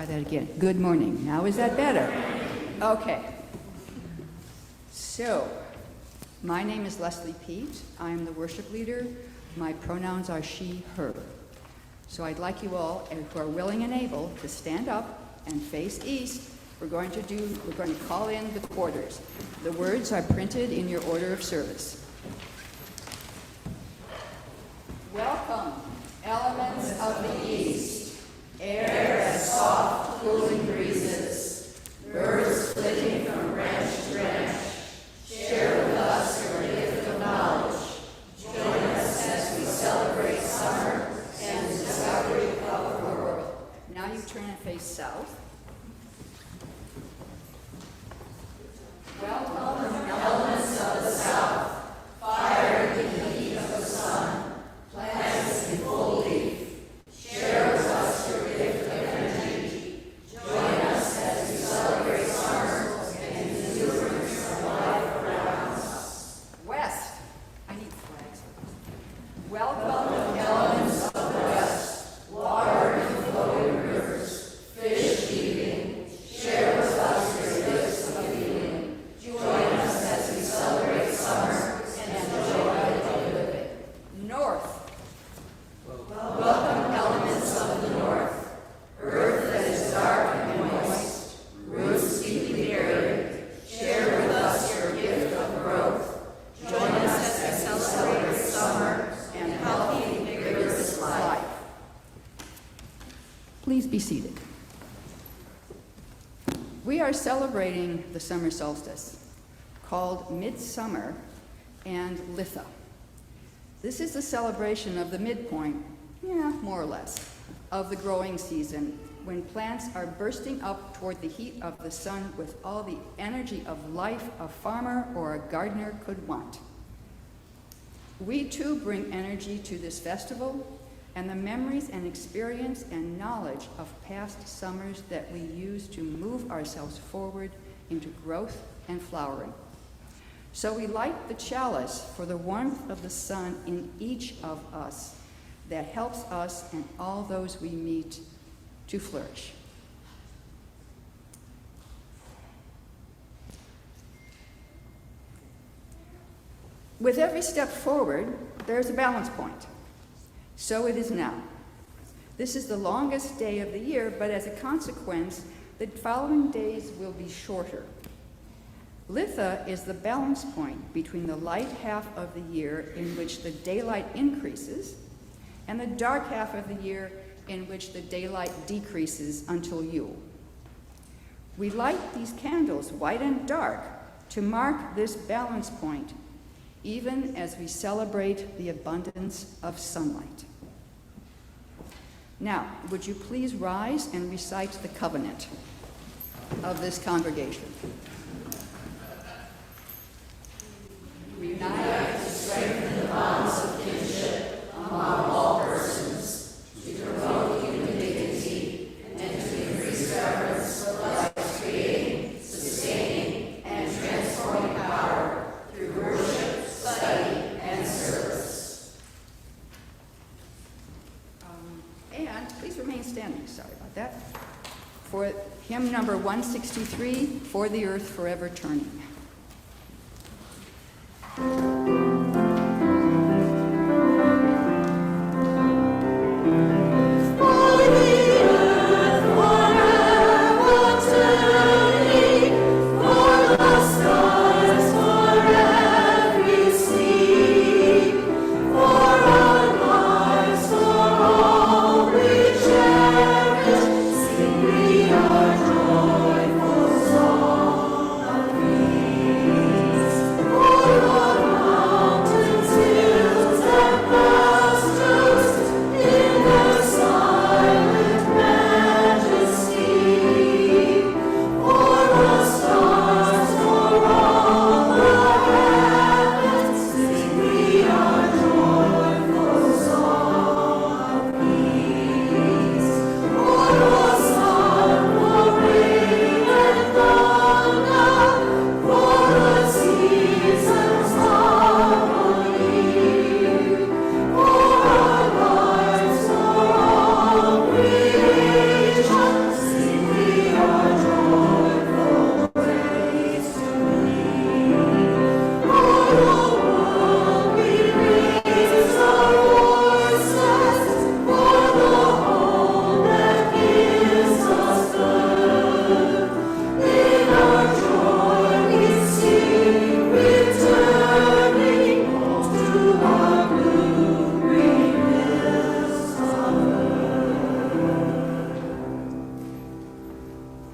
that again. Good morning. Now is that better? Okay. So, my name is Leslie Pete. I am the worship leader. My pronouns are she, her. So I'd like you all, who are willing and able, to stand up and face east. We're going to call in the quarters. The words are printed in your order of service. Welcome, elements of the east, air as soft, cooling breezes, birds flitting from branch to branch. Share with us your gift of knowledge. Join us as we celebrate summer and the discovery of the world. Now you turn and face south. Welcome, elements of the south, fire in the heat of the sun, plants in full leaf. Share with us your gift of energy. Join us as we celebrate summer and the exuberance of life around us. West. I need flags. Welcome, elements of the west, water and flowing rivers, fish eating. Share with us your gifts of healing. Join us as we celebrate summer and the joy of living. North. Welcome, elements of the north, earth that is dark and moist, roots deeply buried. Share with us your gift of growth. Join us as we celebrate summer and healthy, vigorous life. Please be seated. We are celebrating the summer solstice, called Midsummer and Litha. This is the celebration of the midpoint, more or less, of the growing season, when plants are bursting up toward the heat of the sun with all the energy of life a farmer or a gardener could want. We too bring energy to this festival and the memories and experience and knowledge of past summers that we use to move ourselves forward into growth and flowering. So we light the chalice for the warmth of the sun in each of us that helps us and all those we meet to flourish. With every step forward, there's a balance point. So it is now. This is the longest day of the year, but as a consequence, the following days will be shorter. Litha is the balance point between the light half of the year in which the daylight increases and the dark half of the year in which the daylight decreases until Yule. We light these candles, white and dark, to mark this balance point, even as we celebrate the abundance of sunlight. Now, would you please rise and recite the covenant of this congregation? We unite to strengthen the bonds of kinship among all persons, to promote human dignity, and to increase reverence for life's creating, sustaining, and transforming power through worship, study, and service. And please remain standing, sorry about that, for hymn number 163, For the Earth Forever Turning. For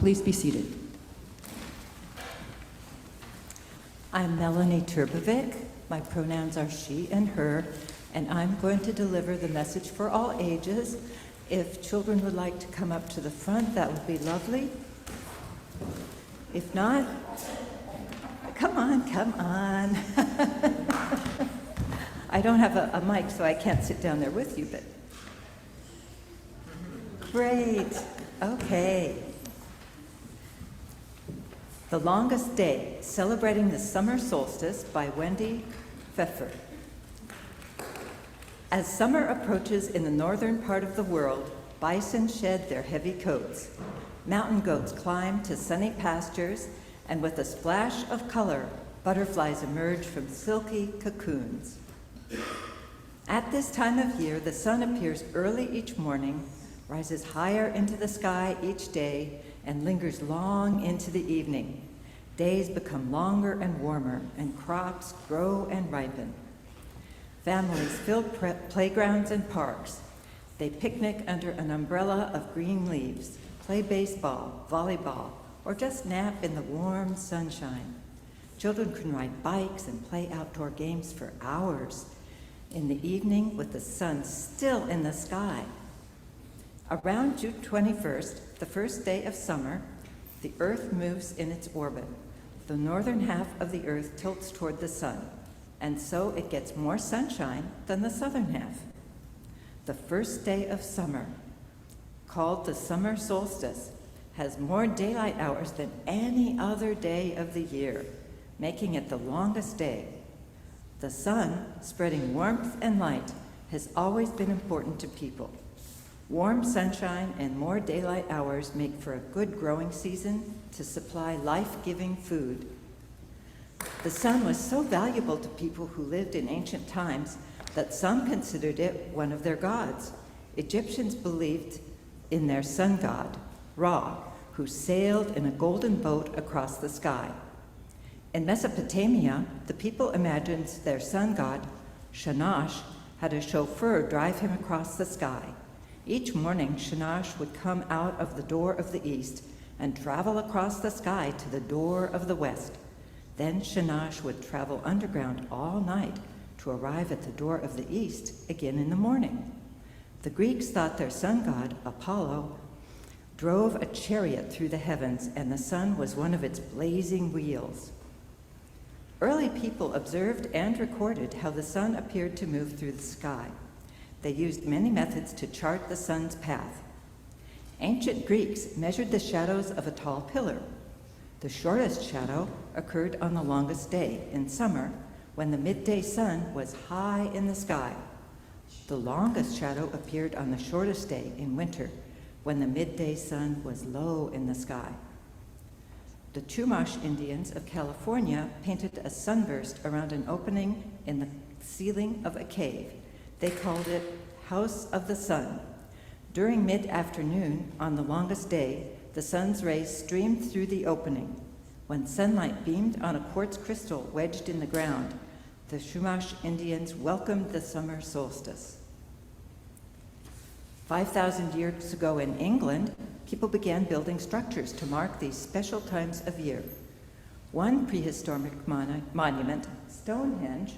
Please be seated. I'm Melanie Turbovic. My pronouns are she and her, and I'm going to deliver the message for all ages. If children would like to come up to the front, that would be lovely. If not, come on. I don't have a mic, so I can't sit down there with you, but great. Okay. The Longest Day, Celebrating the Summer Solstice by Wendy Pfeffer. As summer approaches in the northern part of the world, bison shed their heavy coats. Mountain goats climb to sunny pastures, and with a splash of color, butterflies emerge from silky cocoons. At this time of year, the sun appears early each morning, rises higher into the sky each day, and lingers long into the evening. Days become longer and warmer, and crops grow and ripen. Families fill playgrounds and parks. They picnic under an umbrella of green leaves, play baseball, volleyball, or just nap in the warm sunshine. Children can ride bikes and play outdoor games for hours. In the evening, with the sun still in the sky. Around June 21st, the first day of summer, the Earth moves in its orbit. The northern half of the Earth tilts toward the sun, and so it gets more sunshine than the southern half. The first day of summer, called the summer solstice, has more daylight hours than any other day of the year, making it the longest day. The sun, spreading warmth and light, has always been important to people. Warm sunshine and more daylight hours make for a good growing season to supply life-giving food. The sun was so valuable to people who lived in ancient times that some considered it one of their gods. Egyptians believed in their sun god, Ra, who sailed in a golden boat across the sky. In Mesopotamia, the people imagined their sun god, Shamash, had a chauffeur drive him across the sky. Each morning, Shamash would come out of the door of the east and travel across the sky to the door of the west. Then Shamash would travel underground all night to arrive at the door of the east again in the morning. The Greeks thought their sun god, Apollo, drove a chariot through the heavens, and the sun was one of its blazing wheels. Early people observed and recorded how the sun appeared to move through the sky. They used many methods to chart the sun's path. Ancient Greeks measured the shadows of a tall pillar. The shortest shadow occurred on the longest day, in summer, when the midday sun was high in the sky. The longest shadow appeared on the shortest day, in winter, when the midday sun was low in the sky. The Chumash Indians of California painted a sunburst around an opening in the ceiling of a cave. They called it House of the Sun. During mid-afternoon, on the longest day, the sun's rays streamed through the opening. When sunlight beamed on a quartz crystal wedged in the ground, the Chumash Indians welcomed the summer solstice. 5,000 years ago in England, people began building structures to mark these special times of year. One prehistoric monument, Stonehenge,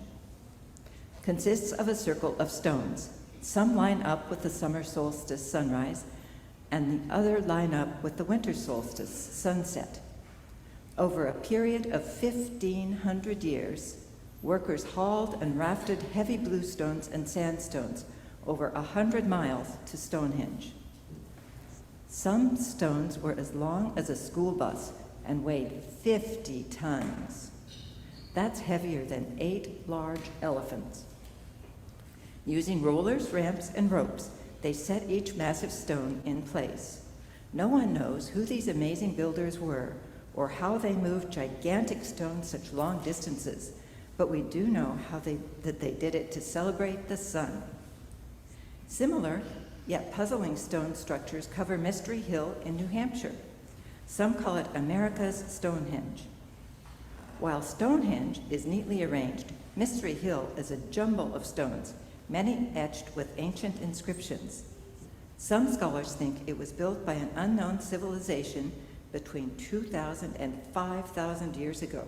consists of a circle of stones. Some line up with the summer solstice sunrise, and the other line up with the winter solstice sunset. Over a period of 1,500 years, workers hauled and rafted heavy bluestones and sandstones over 100 miles to Stonehenge. Some stones were as long as a school bus and weighed 50 tons. That's heavier than 8 large elephants. Using rollers, ramps, and ropes, they set each massive stone in place. No one knows who these amazing builders were or how they moved gigantic stones such long distances, but we do know that they did it to celebrate the sun. Similar, yet puzzling stone structures cover Mystery Hill in New Hampshire. Some call it America's Stonehenge. While Stonehenge is neatly arranged, Mystery Hill is a jumble of stones, many etched with ancient inscriptions. Some scholars think it was built by an unknown civilization between 2,000 and 5,000 years ago.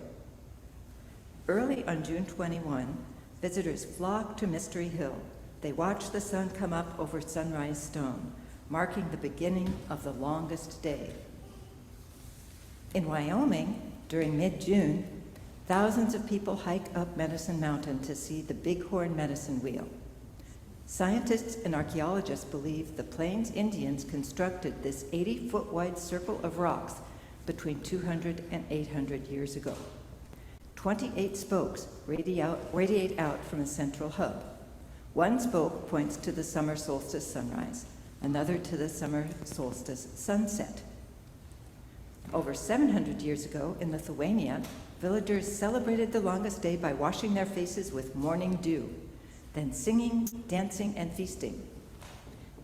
Early on June 21, visitors flocked to Mystery Hill. They watched the sun come up over Sunrise Stone, marking the beginning of the longest day. In Wyoming, during mid-June, thousands of people hike up Medicine Mountain to see the Bighorn Medicine Wheel. Scientists and archaeologists believe the Plains Indians constructed this 80-foot wide circle of rocks between 200 and 800 years ago. 28 spokes radiate out from a central hub. One spoke points to the summer solstice sunrise, another to the summer solstice sunset. Over 700 years ago in Lithuania, villagers celebrated the longest day by washing their faces with morning dew, then singing, dancing, and feasting.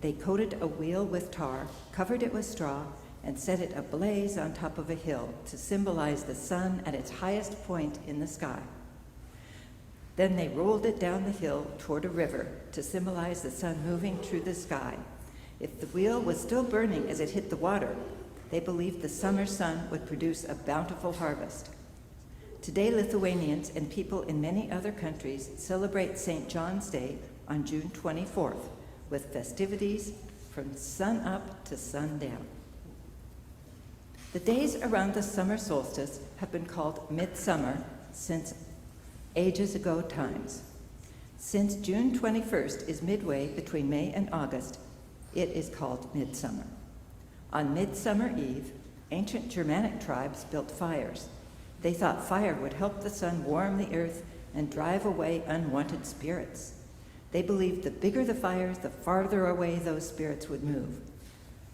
They coated a wheel with tar, covered it with straw, and set it ablaze on top of a hill to symbolize the sun at its highest point in the sky. Then they rolled it down the hill toward a river to symbolize the sun moving through the sky. If the wheel was still burning as it hit the water, they believed the summer sun would produce a bountiful harvest. Today, Lithuanians and people in many other countries celebrate St. John's Day on June 24th with festivities from sun up to sundown. The days around the summer solstice have been called midsummer since ages ago times. Since June 21st is midway between May and August, it is called midsummer. On Midsummer Eve, ancient Germanic tribes built fires. They thought fire would help the sun warm the earth and drive away unwanted spirits. They believed the bigger the fires, the farther away those spirits would move.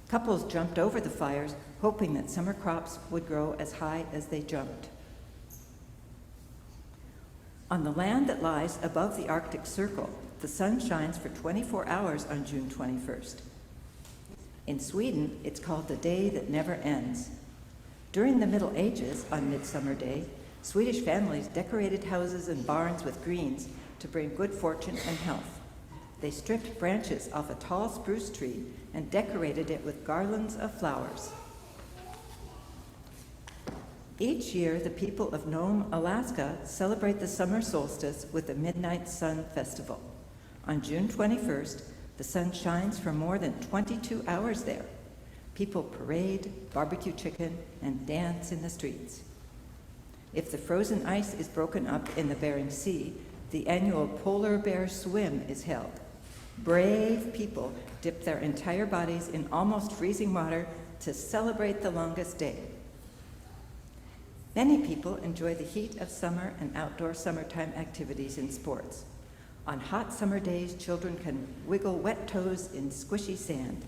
Couples jumped over the fires, hoping that summer crops would grow as high as they jumped. On the land that lies above the Arctic Circle, the sun shines for 24 hours on June 21st. In Sweden, it's called the day that never ends. During the Middle Ages, on Midsummer Day, Swedish families decorated houses and barns with greens to bring good fortune and health. They stripped branches off a tall spruce tree and decorated it with garlands of flowers. Each year, the people of Nome, Alaska, celebrate the summer solstice with a Midnight Sun Festival. On June 21st, the sun shines for more than 22 hours there. People parade, barbecue chicken, and dance in the streets. If the frozen ice is broken up in the Bering Sea, the annual Polar Bear Swim is held. Brave people dip their entire bodies in almost freezing water to celebrate the longest day. Many people enjoy the heat of summer and outdoor summertime activities and sports. On hot summer days, children can wiggle wet toes in squishy sand,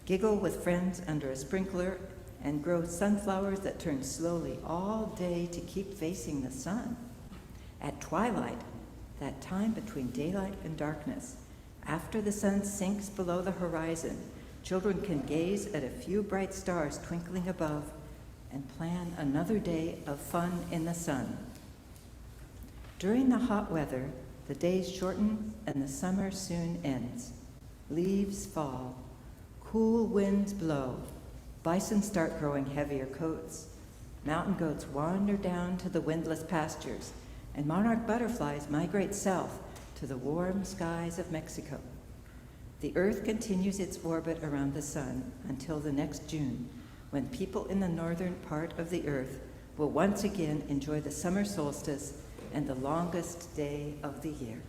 giggle with friends under a sprinkler, and grow sunflowers that turn slowly all day to keep facing the sun. At twilight, that time between daylight and darkness, after the sun sinks below the horizon, children can gaze at a few bright stars twinkling above and plan another day of fun in the sun. During the hot weather, the days shorten and the summer soon ends. Leaves fall, cool winds blow, bison start growing heavier coats, mountain goats wander down to the windless pastures, and monarch butterflies migrate south to the warm skies of Mexico. The Earth continues its orbit around the sun until the next June, when people in the northern part of the Earth will once again enjoy the summer solstice and the longest day of the year.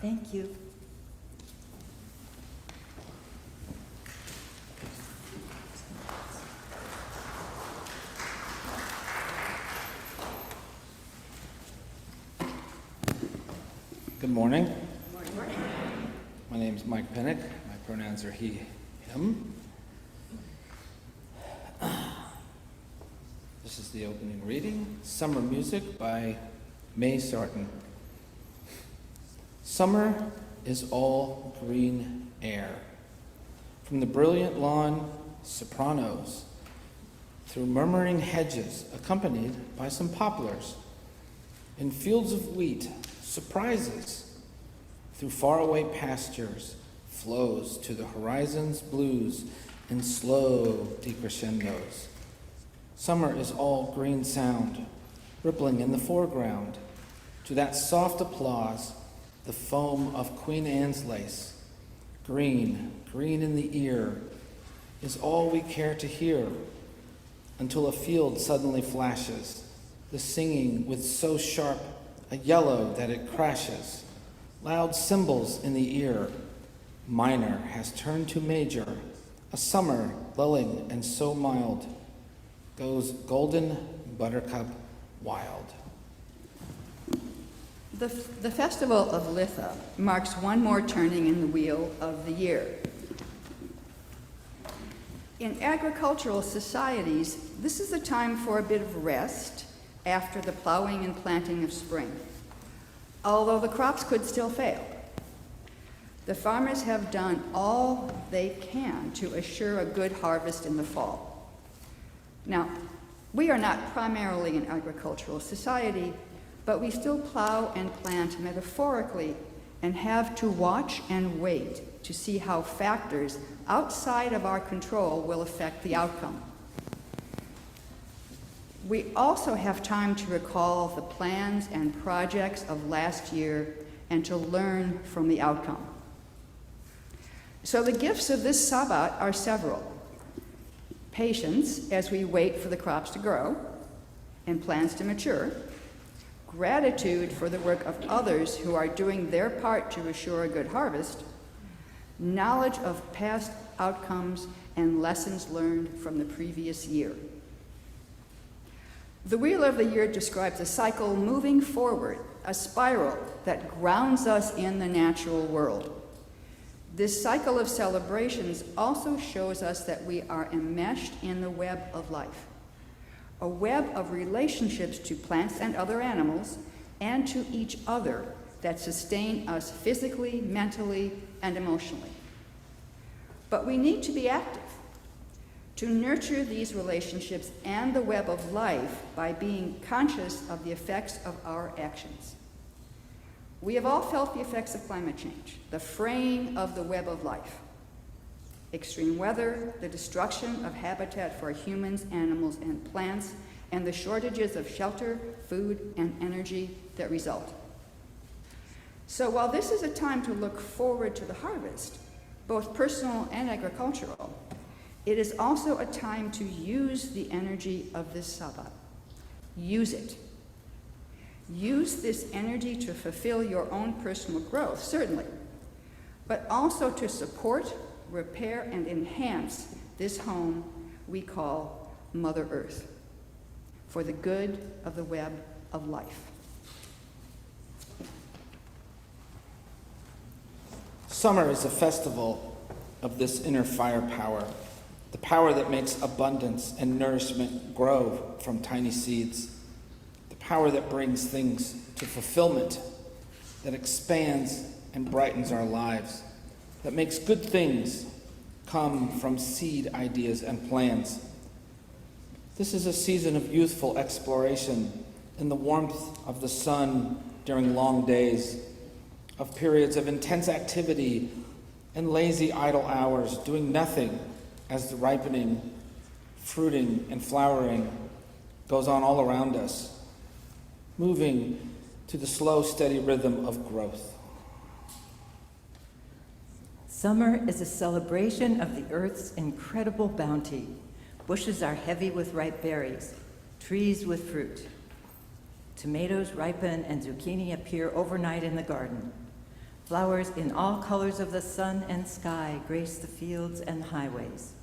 Thank you. Good morning. Good morning. My name is Mike Pinnock. My pronouns are he, him. This is the opening reading, Summer Music by May Sarton. Summer is all green air. From the brilliant lawn, sopranos, through murmuring hedges accompanied by some poplars, in fields of wheat, surprises, through faraway pastures, flows to the horizon's blues in slow decrescendos, Summer is all green sound, rippling in the foreground. To that soft applause, the foam of Queen Anne's lace, green, green in the ear, is all we care to hear, until a field suddenly flashes, the singing with so sharp a yellow that it crashes. Loud cymbals in the ear, minor has turned to major, a summer lulling and so mild, goes golden buttercup wild. The festival of Litha marks one more turning in the wheel of the year. In agricultural societies, this is a time for a bit of rest after the plowing and planting of spring, although the crops could still fail. The farmers have done all they can to assure a good harvest in the fall. Now, we are not primarily an agricultural society, but we still plow and plant metaphorically and have to watch and wait to see how factors outside of our control will affect the outcome. We also have time to recall the plans and projects of last year and to learn from the outcome. So the gifts of this Sabbat are several. Patience as we wait for the crops to grow and plans to mature. Gratitude for the work of others who are doing their part to assure a good harvest. Knowledge of past outcomes and lessons learned from the previous year. The Wheel of the Year describes a cycle moving forward, a spiral that grounds us in the natural world. This cycle of celebrations also shows us that we are enmeshed in the web of life, a web of relationships to plants and other animals, and to each other that sustain us physically, mentally, and emotionally. But we need to be active to nurture these relationships and the web of life by being conscious of the effects of our actions. We have all felt the effects of climate change, the fraying of the web of life. Extreme weather, the destruction of habitat for humans, animals, and plants, and the shortages of shelter, food, and energy that result. So while this is a time to look forward to the harvest, both personal and agricultural, it is also a time to use the energy of this Sabbath. Use it. Use this energy to fulfill your own personal growth, certainly, but also to support, repair, and enhance this home we call Mother Earth, for the good of the web of life. Summer is a festival of this inner firepower, the power that makes abundance and nourishment grow from tiny seeds, the power that brings things to fulfillment, that expands and brightens our lives, that makes good things come from seed ideas and plans. This is a season of youthful exploration in the warmth of the sun during long days, of periods of intense activity and lazy idle hours, doing nothing as the ripening, fruiting, and flowering goes on all around us, moving to the slow, steady rhythm of growth. Summer is a celebration of the earth's incredible bounty. Bushes are heavy with ripe berries, trees with fruit. Tomatoes ripen and zucchini appear overnight in the garden. Flowers in all colors of the sun and sky grace the fields and highways.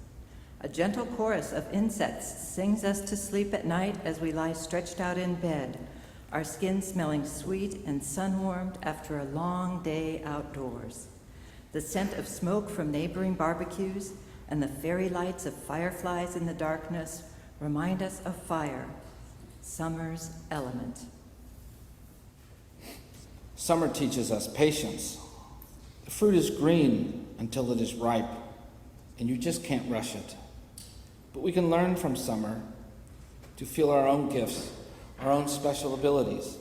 A gentle chorus of insects sings us to sleep at night as we lie stretched out in bed, our skin smelling sweet and sun-warmed after a long day outdoors. The scent of smoke from neighboring barbecues and the fairy lights of fireflies in the darkness remind us of fire, summer's element. Summer teaches us patience. The fruit is green until it is ripe, and you just can't rush it. But we can learn from summer to feel our own gifts, our own special abilities,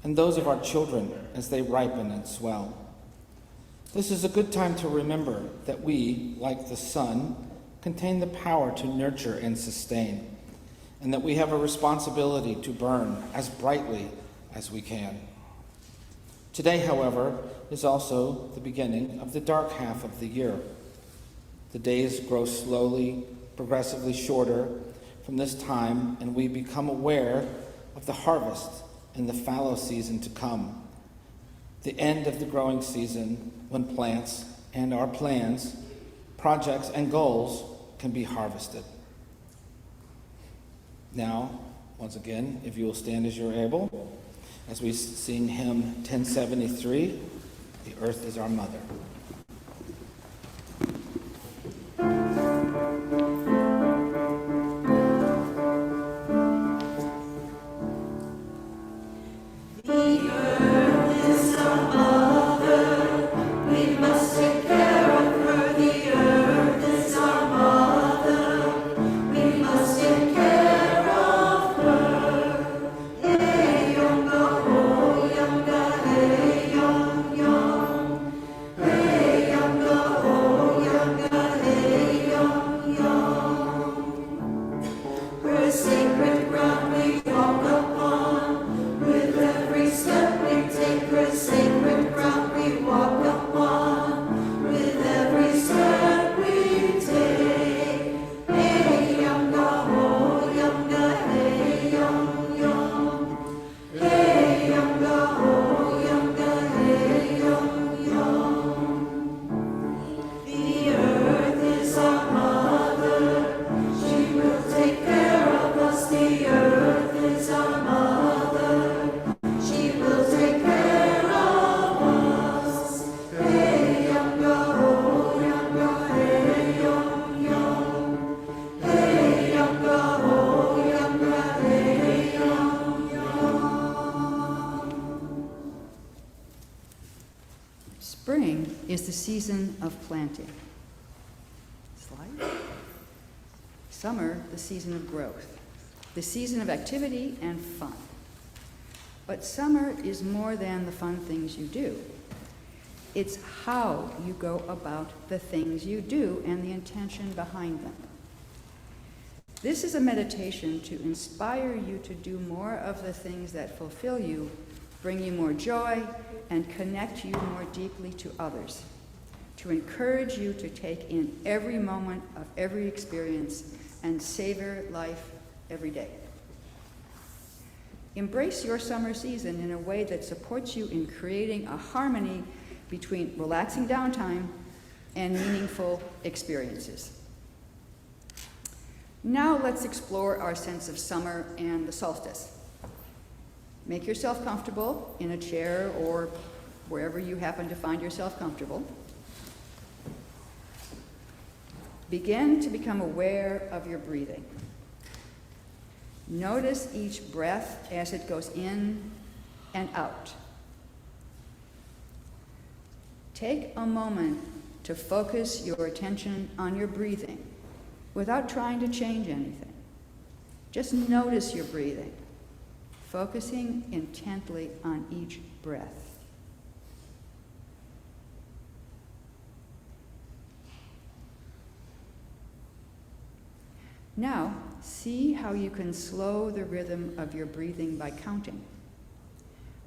and those of our children as they ripen and swell. This is a good time to remember that we, like the sun, contain the power to nurture and sustain. and that we have a responsibility to burn as brightly as we can. Today, however, is also the beginning of the dark half of the year. The days grow slowly, progressively shorter from this time, and we become aware of the harvest and the fallow season to come, the end of the growing season when plants and our plans, projects, and goals can be harvested. Now, once again, if you will stand as you're able, as we sing hymn 1073, "The Earth is Our Mother." Spring is the season of planting. Slide. Summer, the season of growth, the season of activity and fun. But summer is more than the fun things you do. It's how you go about the things you do and the intention behind them. This is a meditation to inspire you to do more of the things that fulfill you, bring you more joy, and connect you more deeply to others, to encourage you to take in every moment of every experience and savor life every day. Embrace your summer season in a way that supports you in creating a harmony between relaxing downtime and meaningful experiences. Now let's explore our sense of summer and the solstice. Make yourself comfortable in a chair or wherever you happen to find yourself comfortable. Begin to become aware of your breathing. Notice each breath as it goes in and out. Take a moment to focus your attention on your breathing without trying to change anything. Just notice your breathing, focusing intently on each breath. Now, see how you can slow the rhythm of your breathing by counting.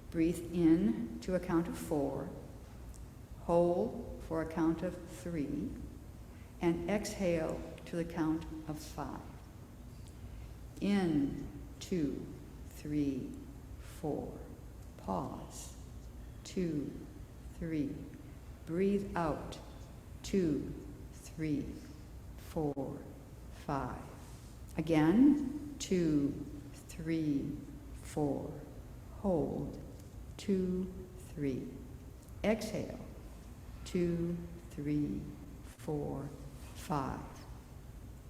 Breathe in to a count of 4, hold for a count of 3, and exhale to the count of 5. In, 2, 3, 4. Pause. 2, 3. Breathe out. 2, 3, 4, 5. Again. 2, 3, 4. Hold. 2, 3. Exhale. 2, 3, 4, 5.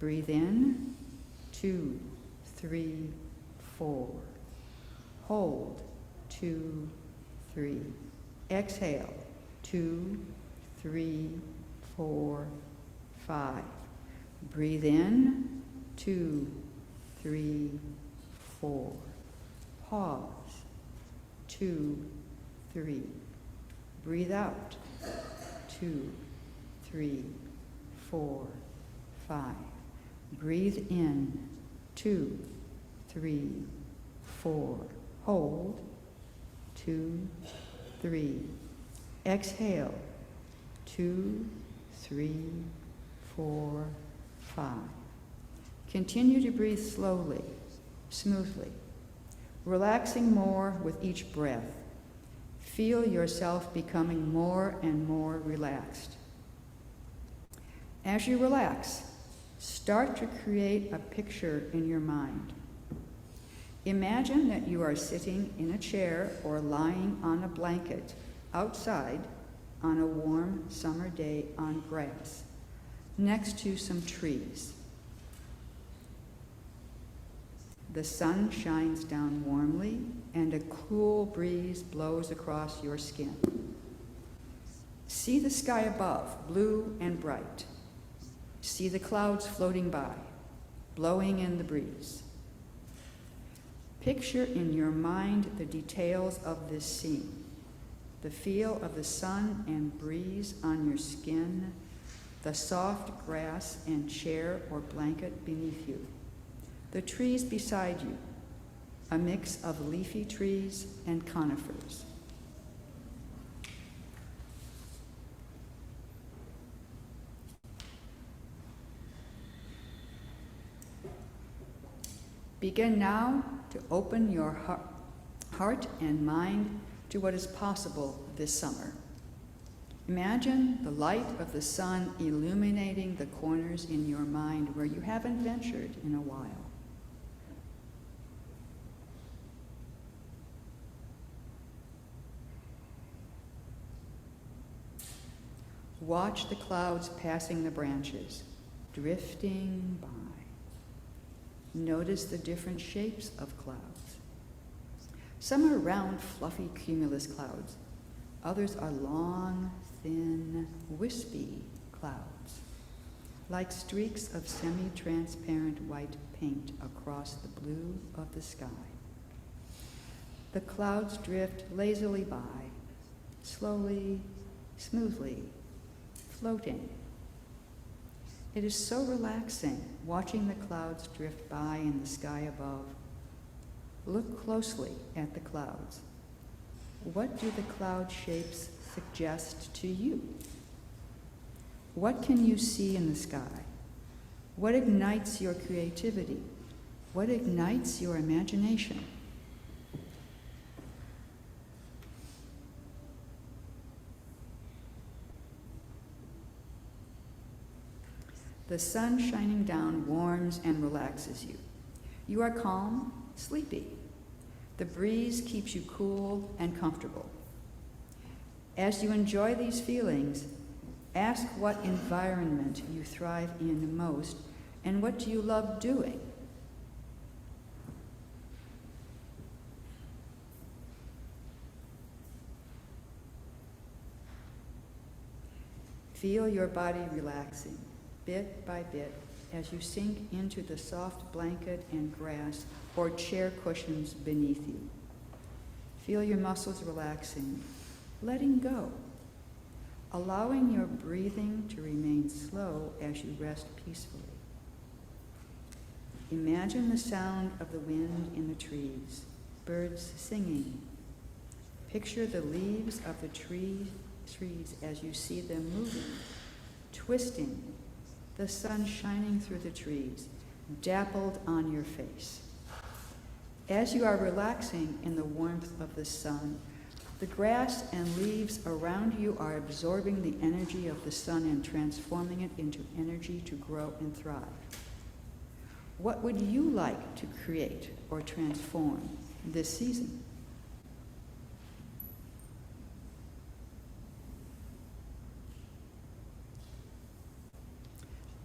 Breathe in. 2, 3, 4. Hold. 2, 3. Exhale. 2, 3, 4, 5. Breathe in. 2, 3, 4. Pause. 2, 3. Breathe out. 2, 3, 4, 5. Breathe in. 2, 3, 4. Hold. 2, 3. Exhale. 2, 3, 4, 5. Continue to breathe slowly, smoothly, relaxing more with each breath. Feel yourself becoming more and more relaxed. As you relax, start to create a picture in your mind. Imagine that you are sitting in a chair or lying on a blanket outside on a warm summer day on grass, next to some trees. The sun shines down warmly, and a cool breeze blows across your skin. See the sky above, blue and bright. See the clouds floating by, blowing in the breeze. Picture in your mind the details of this scene, the feel of the sun and breeze on your skin, the soft grass and chair or blanket beneath you, the trees beside you, a mix of leafy trees and conifers. Begin now to open your heart and mind to what is possible this summer. Imagine the light of the sun illuminating the corners in your mind where you haven't ventured in a while. Watch the clouds passing the branches, drifting by. Notice the different shapes of clouds. Some are round, fluffy cumulus clouds. Others are long, thin, wispy clouds, like streaks of semi-transparent white paint across the blue of the sky. The clouds drift lazily by, slowly, smoothly, floating. It is so relaxing watching the clouds drift by in the sky above. Look closely at the clouds. What do the cloud shapes suggest to you? What can you see in the sky? What ignites your creativity? What ignites your imagination? The sun shining down warms and relaxes you. You are calm, sleepy. The breeze keeps you cool and comfortable. As you enjoy these feelings, ask what environment you thrive in most and what do you love doing. Feel your body relaxing, bit by bit, as you sink into the soft blanket and grass or chair cushions beneath you. Feel your muscles relaxing, letting go, allowing your breathing to remain slow as you rest peacefully. Imagine the sound of the wind in the trees, birds singing. Picture the leaves of the trees as you see them moving, twisting, the sun shining through the trees, dappled on your face. As you are relaxing in the warmth of the sun, the grass and leaves around you are absorbing the energy of the sun and transforming it into energy to grow and thrive. What would you like to create or transform this season?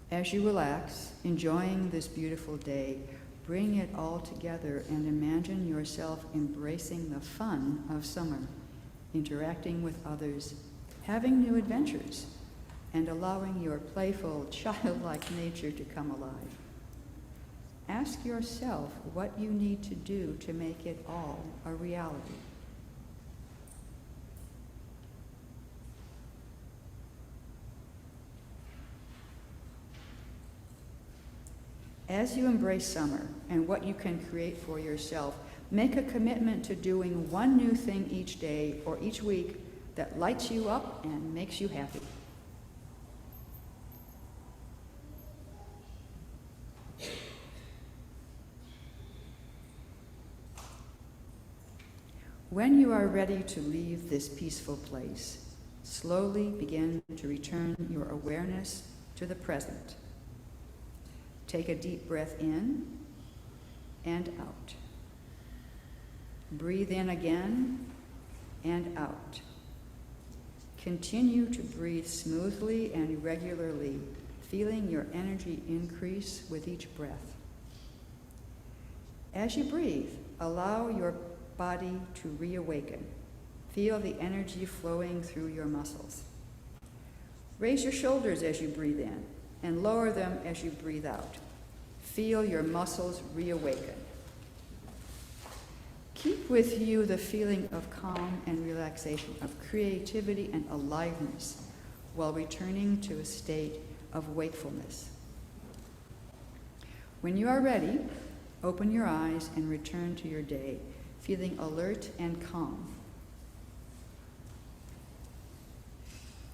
As you relax, enjoying this beautiful day, bring it all together and imagine yourself embracing the fun of summer, interacting with others, having new adventures, and allowing your playful, childlike nature to come alive. Ask yourself what you need to do to make it all a reality. As you embrace summer and what you can create for yourself, make a commitment to doing one new thing each day or each week that lights you up and makes you happy. When you are ready to leave this peaceful place, slowly begin to return your awareness to the present. Take a deep breath in and out. Breathe in again and out. Continue to breathe smoothly and regularly, feeling your energy increase with each breath. As you breathe, allow your body to reawaken. Feel the energy flowing through your muscles. Raise your shoulders as you breathe in and lower them as you breathe out. Feel your muscles reawaken. Keep with you the feeling of calm and relaxation, of creativity and aliveness, while returning to a state of wakefulness. When you are ready, open your eyes and return to your day, feeling alert and calm.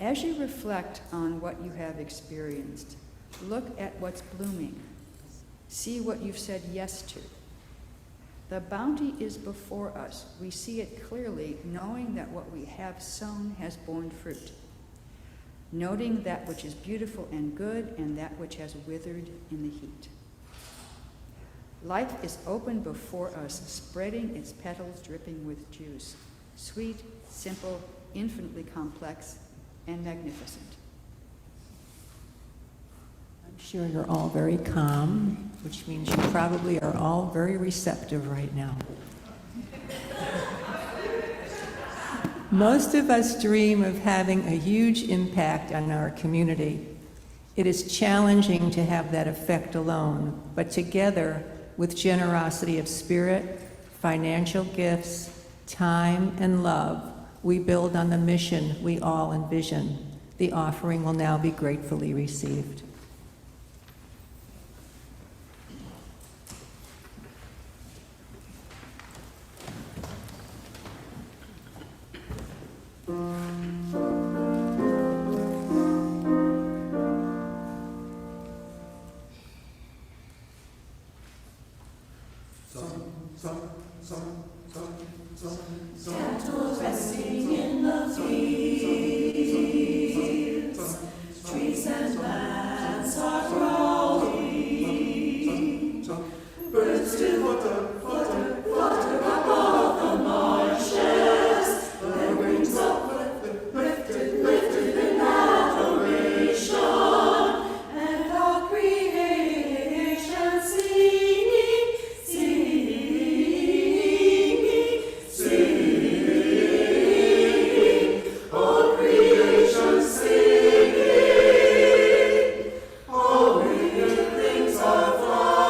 As you reflect on what you have experienced, look at what's blooming. See what you've said yes to. The bounty is before us. We see it clearly, knowing that what we have sown has borne fruit. Noting that which is beautiful and good and that which has withered in the heat. Life is open before us, spreading its petals dripping with juice. Sweet, simple, infinitely complex, and magnificent. I'm sure you're all very calm, which means you probably are all very receptive right now. Most of us dream of having a huge impact on our community. It is challenging to have that effect alone, but together, with generosity of spirit, financial gifts, time, and love, we build on the mission we all envision. The offering will now be gratefully received. Cattle resting in the fields, trees and plants are growing, birds do flutter above the marshes, their wings lifted in adoration, and all creation singing. All creation singing, all living things are flying.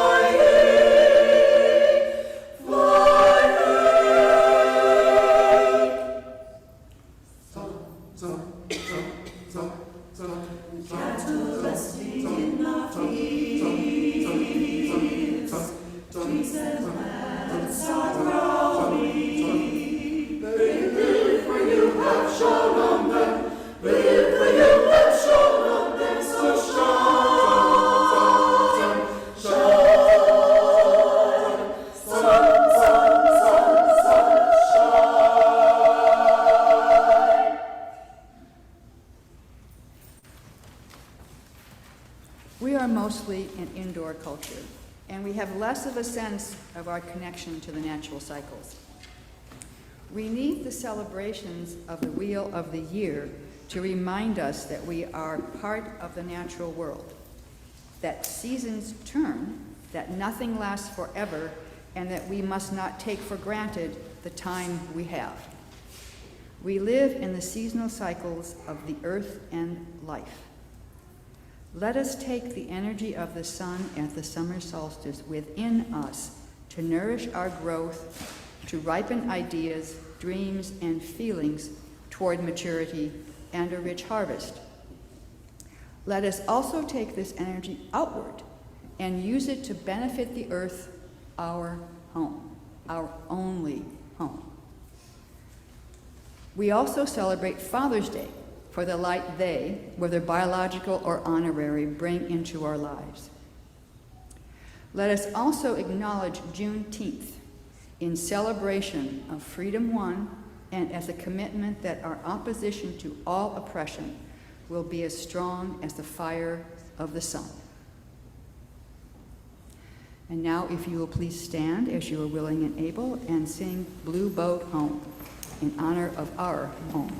Cattle resting in the fields, trees and plants are growing. Live for you have shone on them, live for you have shone on them, so shine, shine, sun, shine. We are mostly an indoor culture, and we have less of a sense of our connection to the natural cycles. We need the celebrations of the Wheel of the Year to remind us that we are part of the natural world, that seasons turn, that nothing lasts forever, and that we must not take for granted the time we have. We live in the seasonal cycles of the earth and life. Let us take the energy of the sun at the summer solstice within us to nourish our growth, to ripen ideas, dreams, and feelings toward maturity and a rich harvest. Let us also take this energy outward and use it to benefit the earth, our home, our only home. We also celebrate Father's Day for the light they, whether biological or honorary, bring into our lives. Let us also acknowledge Juneteenth in celebration of freedom won and as a commitment that our opposition to all oppression will be as strong as the fire of the sun. And now, if you will please stand as you are willing and able and sing Blue Boat Home in honor of our home.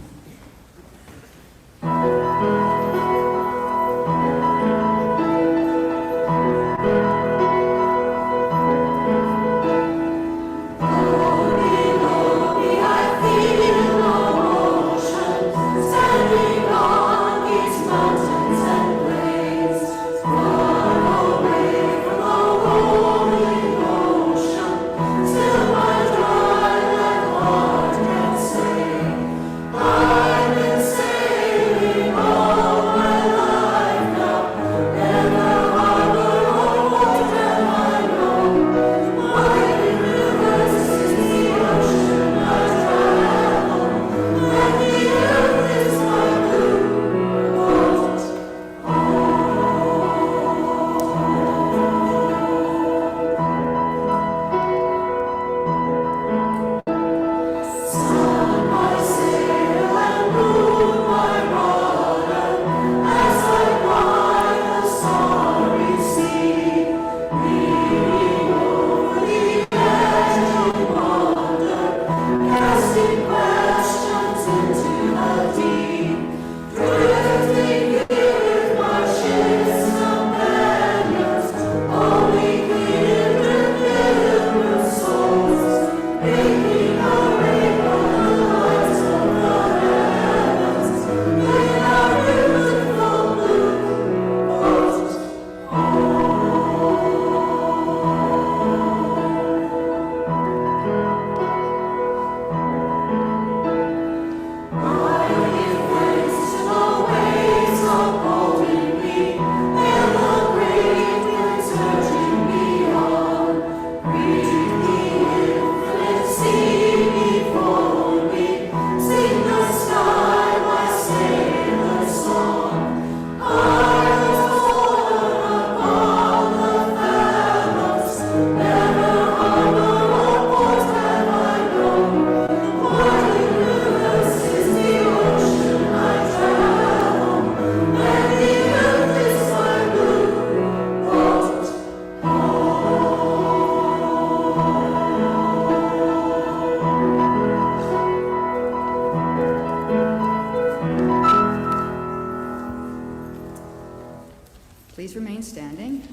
Please remain standing.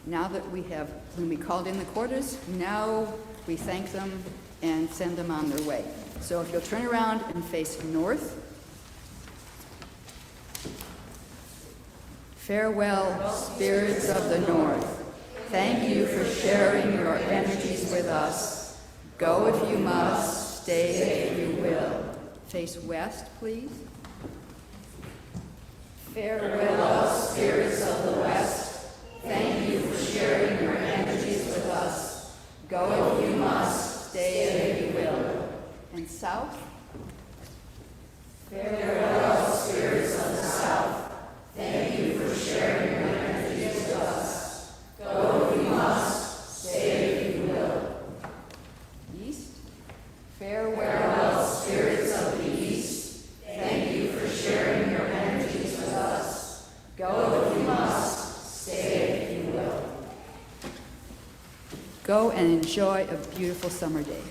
Now that when we called in the quarters, now we thank them and send them on their way. So if you'll turn around and face north. Farewell, spirits of the north. Thank you for sharing your energies with us. Go if you must, stay if you will. Face west, please. Farewell, spirits of the west. Thank you for sharing your energies with us. Go if you must, stay if you will. And south. Farewell, spirits of the south. Thank you for sharing your energies with us. Go if you must, stay if you will. East. Farewell, spirits of the east. Thank you for sharing your energies with us. Go if you must, stay if you will. Go and enjoy a beautiful summer day.